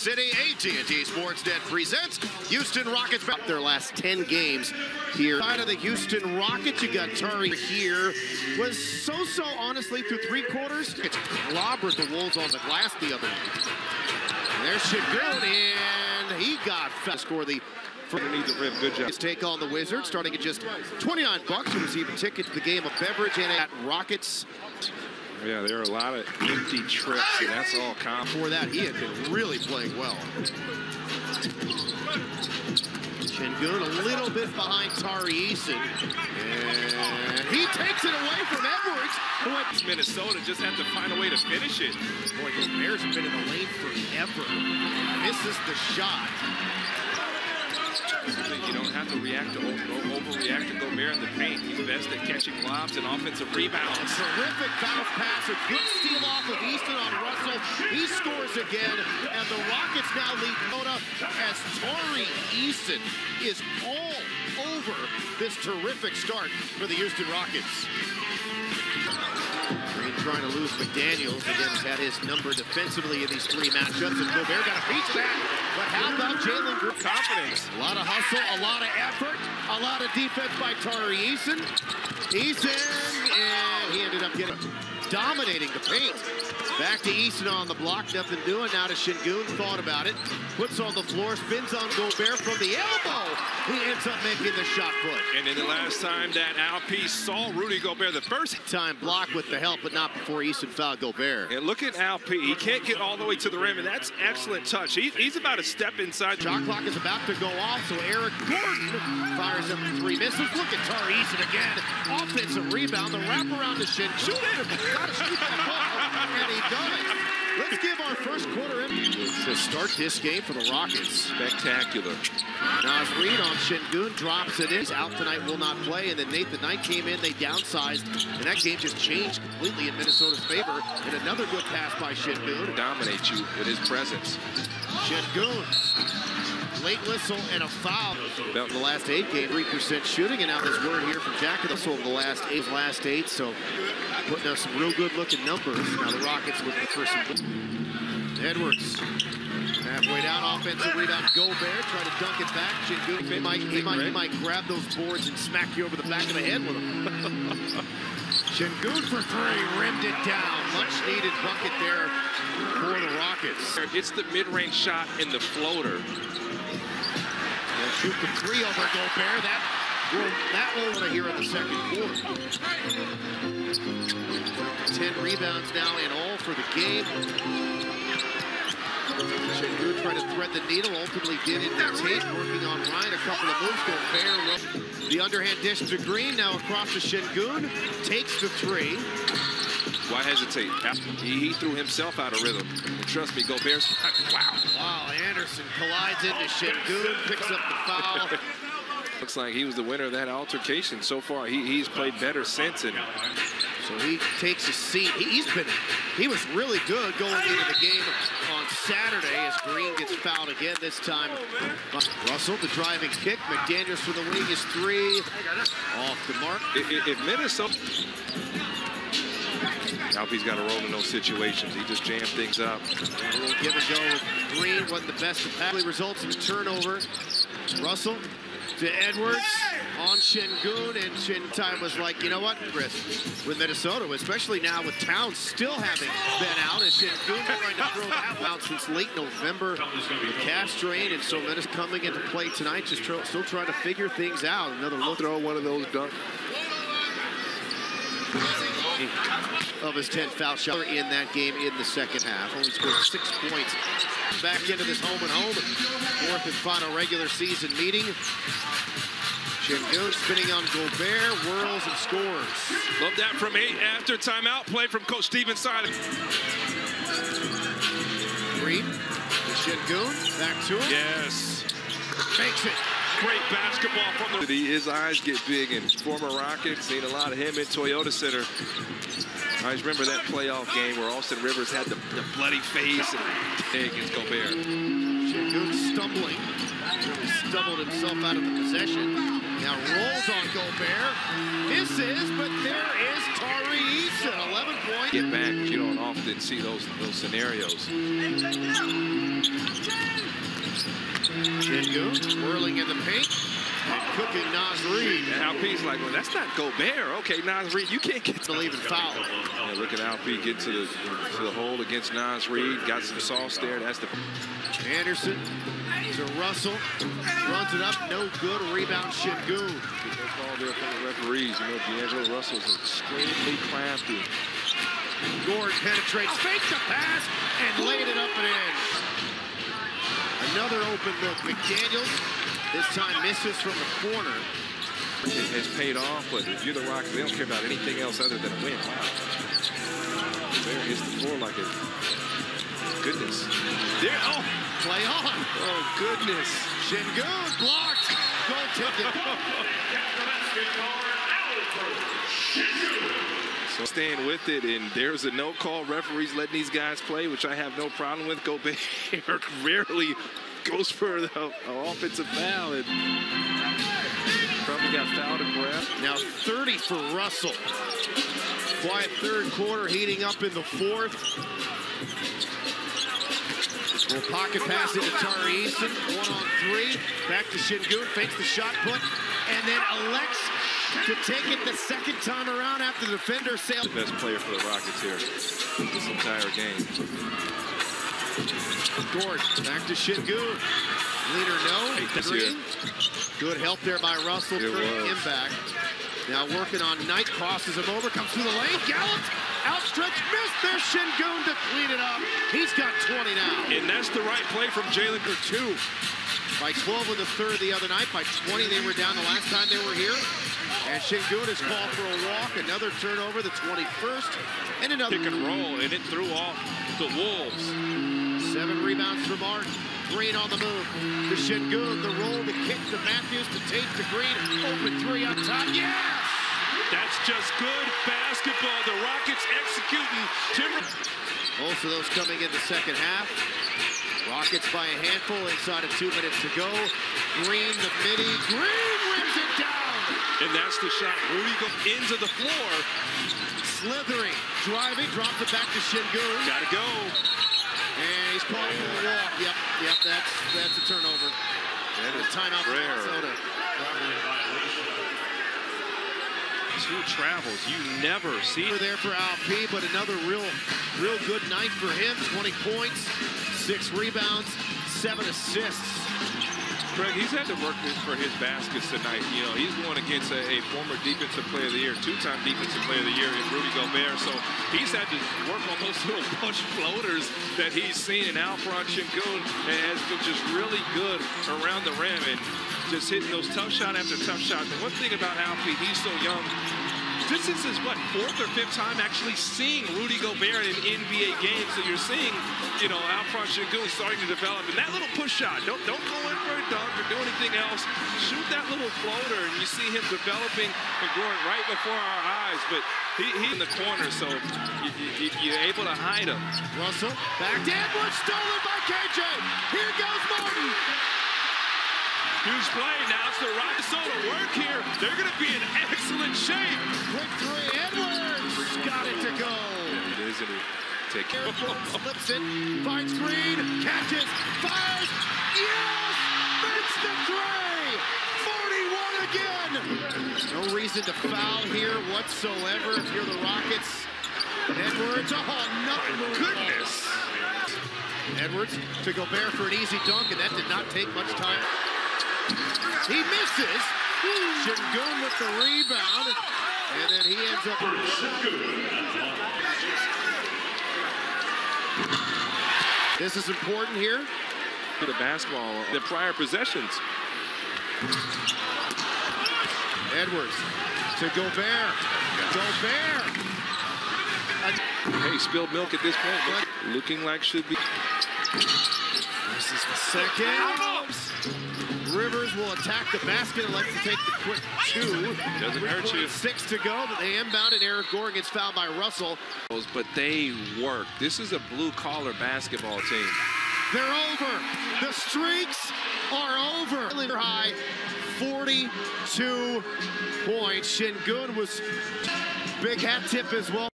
City, AT&T Sportsnet presents Houston Rockets back their last 10 games here. Side of the Houston Rockets, you got Tari here. Was so-so, honestly, through 3 quarters. It's clobbered the Wolves on the glass the other night. And there's Sengun, and he got fast. Score the underneath the rim. Good job. His take on the Wizards, starting at just $29 to receive a ticket to the game, a beverage, and at Rockets. Yeah, there are a lot of empty trips, and that's all common. Before that, he had been really playing well. Şengün a little bit behind Tari Eason. And he takes it away from Edwards. Minnesota just have to find a way to finish it. Boy, the Bears have been in the lane forever. Misses the shot. You don't have to react to overreact to Gobert in the paint. He's best at catching lobs and offensive rebounds. A terrific bounce pass, a good steal off of Easton on Russell. He scores again, and the Rockets now lead Minnesota as Tari Eason is all over this terrific start for the Houston Rockets. Green trying to lose McDaniels. Again, has had his number defensively in these 3 matchups, and Gobert got a piece of that. But how about Jalen Green? Confidence. A lot of hustle, a lot of effort, a lot of defense by Tari Eason. And he ended up dominating the paint. Back to Eason on the block, nothing doing. Now to Sengun, thought about it. Puts on the floor, spins on Gobert from the elbow. He ends up making the shot put. And then the last time that Alperen saw Rudy Gobert, the first time blocked with the help, but not before Eason fouled Gobert. And look at Alperen. He can't get all the way to the rim, and that's excellent touch. He's about to step inside. Shot clock is about to go off, so Eric Gordon fires up the 3 misses. Look at Tari Eason again. Offensive rebound, the wraparound to Shin. Shoot it! Gotta shoot that ball, and he does it. Let's give our first quarter to start this game for the Rockets. Spectacular. Nas Reed on Sengun, drops it in. Out tonight, will not play. And then Nathan Knight came in, they downsized. And that game just changed completely in Minnesota's favor. And another good pass by Sengun. Dominate you with his presence. Sengun. Late whistle and a foul. About in the last 8 games, 3% shooting, and now this word here from Jack over the last 8, so putting up some real good-looking numbers. Now the Rockets looking for some. Edwards halfway down, offensive rebound. Gobert try to dunk it back. Sengun, he might grab those boards and smack you over the back of the head with them. Sengun for 3, rimmed it down. Much-needed bucket there for the Rockets. It's the mid-range shot and the floater. They'll shoot the 3 over Gobert. That will want to hear in the second quarter. 10 rebounds now in all for the game. Sengun trying to thread the needle, ultimately did it. Tate working on Ryan, a couple of moves. Gobert, the underhand dish to Green, now across to Sengun, takes the 3. Why hesitate? He threw himself out of rhythm. And trust me, Gobert's Wow, Anderson collides into Sengun, picks up the foul. Looks like he was the winner of that altercation. So far, he's played better since. And so he takes a seat. He was really good going into the game on Saturday as Green gets fouled again this time. Russell, the driving kick. McDaniels for the wing is 3. Off the mark. If Minnesota... Alperen's got to roll in those situations. He just jammed things up. A little give and go with Green. Wasn't the best. It results in a turnover. Russell to Edwards on Sengun, and time was like, you know what, Chris, with Minnesota, especially now with Towns still having been out, as Sengun trying to throw that out since late November, the calf strain, and so Minnesota coming into play tonight, just still trying to figure things out. Another look, throw one of those dunk. Of his 10 foul shot in that game in the second half. Only scored 6 points. Back into this home and home. 4th and final regular season meeting. Sengun spinning on Gobert, whirls and scores. Love that from 8 after timeout play from Coach Steven's side. Green to Sengun, back to him. Yes. Makes it. Great basketball from the... His eyes get big, and former Rockets, seen a lot of him in Toyota Center. I just remember that playoff game where Austin Rivers had the bloody face and against Gobert. Sengun stumbling. Really stumbled himself out of the possession. Now rolls on Gobert. Misses, but there is Tari Eason, 11 points. Get back, you don't often see those scenarios. Şengün whirling in the paint and cooking Naz Reid. And Alperen's like, well, that's not Gobert. Okay, Naz Reid, you can't get to leave and foul. Yeah, look at Alperen get to the hole against Naz Reid. Got some sauce there. That's the Anderson to Russell. Runs it up. No good. Rebound Şengün. No call there from the referees. You know, D'Angelo Russell's extremely crafty. Gordon penetrates, fakes the pass, and laid it up and in. Another open look. McDaniels this time misses from the corner. It has paid off, but if you're the Rockets, they don't care about anything else other than a win. Wow. There hits the floor like it. Goodness. There, oh, play on. Oh, goodness. Şengün blocked. Goal ticket. So staying with it, and there's a no call. Referees letting these guys play, which I have no problem with. Gobert rarely goes for the offensive foul, and probably got fouled in breath. Now 30 for Russell. Quiet third quarter, heating up in the fourth. Will pocket pass into Tari Eason. 1-on-3. Back to Şengün. Fakes the shot put. And then elects to take it the second time around after the defender sailed. The best player for the Rockets here this entire game. Gordon. Back to Şengün. Leader no. Good help there by Russell. Turning him back. Now working on Knight. Crosses him over. Comes through the lane. Gallant. Outstretched, missed. There's Şengün to clean it up. He's got 20 now. And that's the right play from Jalen for 2. By 12 in the third the other night. By 20 they were down the last time they were here. And Şengün is called for a walk. Another turnover, the 21st. And another pick and roll, and it threw off the Wolves. 7 rebounds for Martin. Green on the move. To Şengün, the roll, the kick to Matthews, to Tate, to Green. Open 3 on top. Yes! That's just good basketball. The Rockets executing. Both of those coming in the second half. Rockets by a handful inside of 2 minutes to go. Green, the midi. Green rims it down. And that's the shot. Rudy goes into the floor. Slithering, driving, drops it back to Şengün. Gotta go. And he's calling for a walk. Yep, that's a turnover. And the timeout for Minnesota. 2 travels, you never see it. There for Alperen, but another real good night for him. 20 points, 6 rebounds, 7 assists. Craig, he's had to work for his baskets tonight. You know, he's going against a former Defensive Player of the Year, 2-time Defensive Player of the Year in Rudy Gobert. So he's had to work on those little push floaters that he's seen. And Alperen Şengün has been just really good around the rim and just hitting those tough shot after tough shot. The one thing about Alperen, he's so young. This is his, what, 4th or 5th time actually seeing Rudy Gobert in an NBA game. So you're seeing, you know, Alperen Şengün starting to develop. And that little push shot, don't go in for a dunk or do anything else. Shoot that little floater, and you see him developing and growing right before our eyes. But he's in the corner, so you're able to hide him. Russell, back to Edwards, stolen by KJ. Here goes Martin. Huge play. Now it's the Rockets to work here. They're going to be in excellent shape. Quick 3. Edwards got it to go. Yeah, isn't he? Take care. Slips it. Finds Green. Catches. Fires. Yes! Makes the 3. 41 again. No reason to foul here whatsoever if you're the Rockets. Edwards. Oh, no. Goodness. Edwards to Gobert for an easy dunk, and that did not take much time. He misses. Şengün with the rebound. And then he ends up. This is important here. The basketball, the prior possessions. Edwards to Gobert. Gobert. Hey, spilled milk at this point. Looking like should be. This is the second. Rivers will attack the basket and likes to take the quick 2. Doesn't hurt you. 6 to go, but they inbound and Eric Gordon gets fouled by Russell. But they work. This is a blue-collar basketball team. They're over. The streaks are over. High 42 points. Şengün was big hat tip as well.